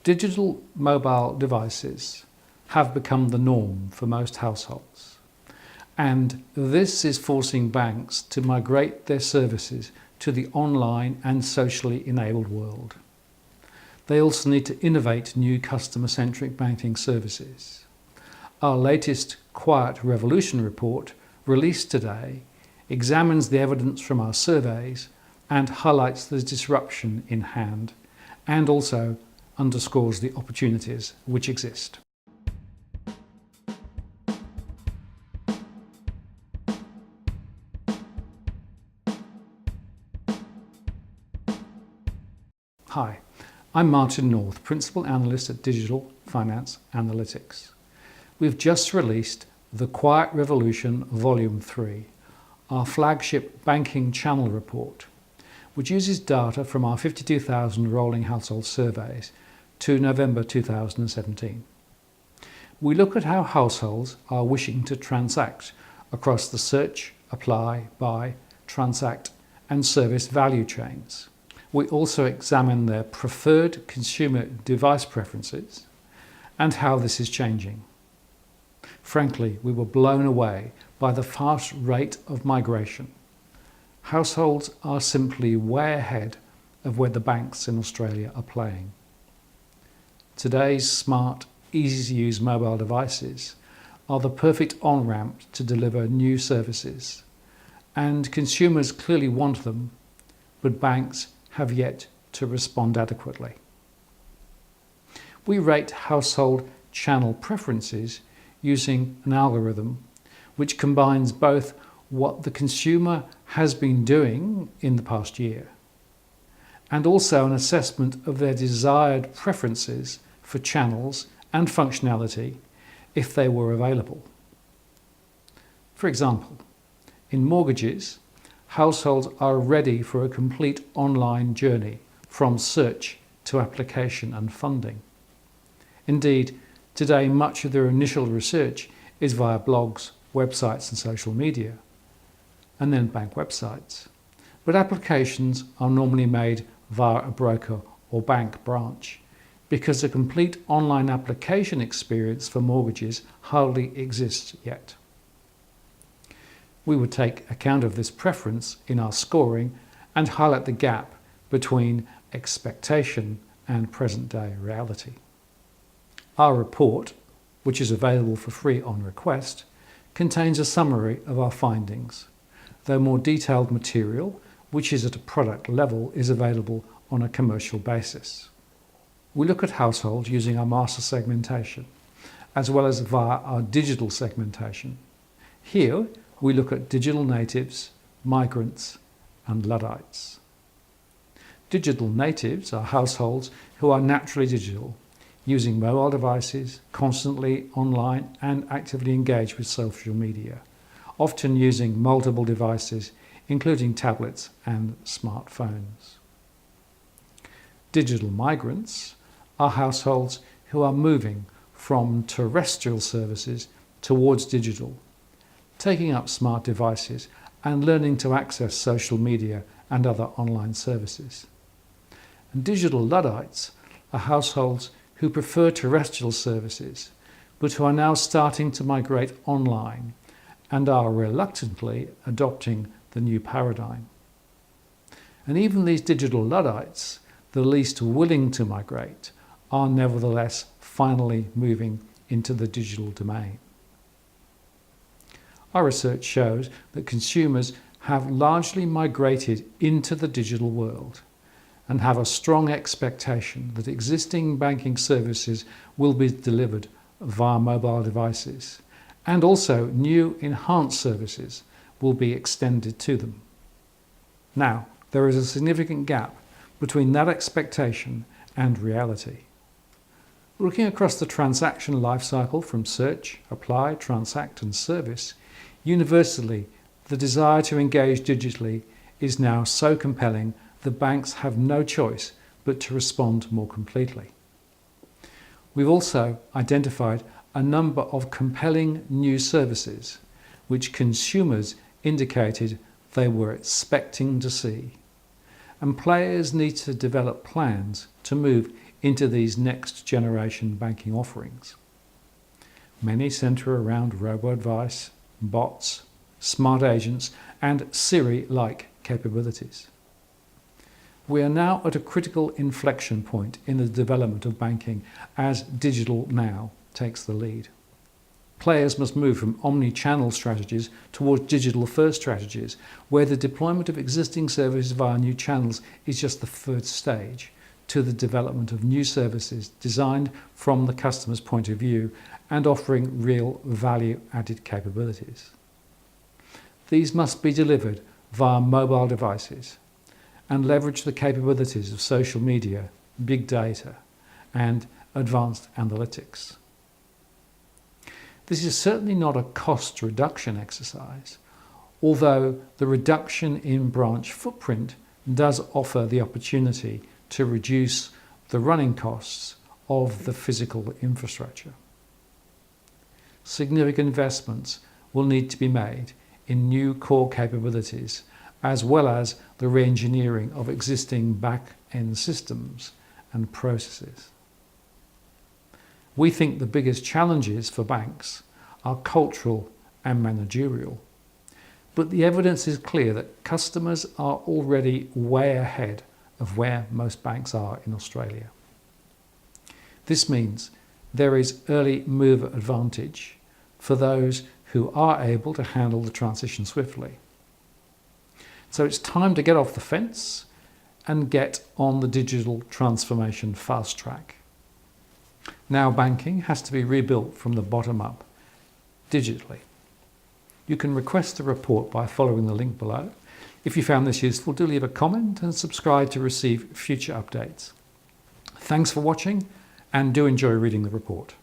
Digital mobile devices have become the norm for most households, and this is forcing banks to migrate their services to the online and socially enabled world. They also need to innovate new customer-centric banking services. Our latest Quiet Revolution report, released today, examines the evidence from our surveys and highlights the disruption in hand, and also underscores the opportunities which exist. Hi, I'm Martin North, Principal Analyst at Digital Finance Analytics. We've just released the Quiet Revolution Volume 3, our flagship banking channel report, which uses data from our 52,000 rolling household surveys to November 2017. We look at how households are wishing to transact across the search, apply, buy, transact and service value chains. We also examine their preferred consumer device preferences and how this is changing. Frankly, we were blown away by the fast rate of migration. Households are simply way ahead of where the banks in Australia are playing. Today's smart, easy-to-use mobile devices are the perfect on-ramp to deliver new services, and consumers clearly want them, but banks have yet to respond adequately. We rate household channel preferences using an algorithm which combines both what the consumer has been doing in the past year and also an assessment of their desired preferences for channels and functionality if they were available. For example, in mortgages, households are ready for a complete online journey from search to application and funding. Indeed, today much of their initial research is via blogs, websites and social media, and then bank websites. But applications are normally made via a broker or bank branch, because a complete online application experience for mortgages hardly exists yet. We would take account of this preference in our scoring and highlight the gap between expectation and present-day reality. Our report, which is available for free on request, contains a summary of our findings, though more detailed material, which is at a product level, is available on a commercial basis. We look at households using our master segmentation, as well as via our digital segmentation. Here, we look at digital natives, migrants, and Luddites. Digital natives are households who are naturally digital, using mobile devices, constantly online and actively engaged with social media, often using multiple devices, including tablets and smartphones. Digital migrants are households who are moving from terrestrial services towards digital, taking up smart devices and learning to access social media and other online services. And digital Luddites are households who prefer terrestrial services, but who are now starting to migrate online and are reluctantly adopting the new paradigm. And even these digital Luddites, the least willing to migrate, are nevertheless finally moving into the digital domain. Our research shows that consumers have largely migrated into the digital world and have a strong expectation that existing banking services will be delivered via mobile devices, and also new enhanced services will be extended to them. Now, there is a significant gap between that expectation and reality. Looking across the transaction lifecycle from search, apply, transact and service, universally the desire to engage digitally is now so compelling that banks have no choice but to respond more completely. We've also identified a number of compelling new services which consumers indicated they were expecting to see, and players need to develop plans to move into these next generation banking offerings. Many centre around robo-advice, bots, smart agents and Siri-like capabilities. We are now at a critical inflection point in the development of banking as digital now takes the lead. Players must move from omni-channel strategies towards digital-first strategies, where the deployment of existing services via new channels is just the first stage to the development of new services designed from the customer's point of view and offering real value-added capabilities. These must be delivered via mobile devices and leverage the capabilities of social media, big data, and advanced analytics. This is certainly not a cost reduction exercise, although the reduction in branch footprint does offer the opportunity to reduce the running costs of the physical infrastructure. Significant investments will need to be made in new core capabilities, as well as the re-engineering of existing back-end systems and processes. We think the biggest challenges for banks are cultural and managerial, but the evidence is clear that customers are already way ahead of where most banks are in Australia. This means there is early mover advantage for those who are able to handle the transition swiftly. So it's time to get off the fence and get on the digital transformation fast track. Now banking has to be rebuilt from the bottom up, digitally. You can request the report by following the link below. If you found this useful, do leave a comment and subscribe to receive future updates. Thanks for watching and do enjoy reading the report.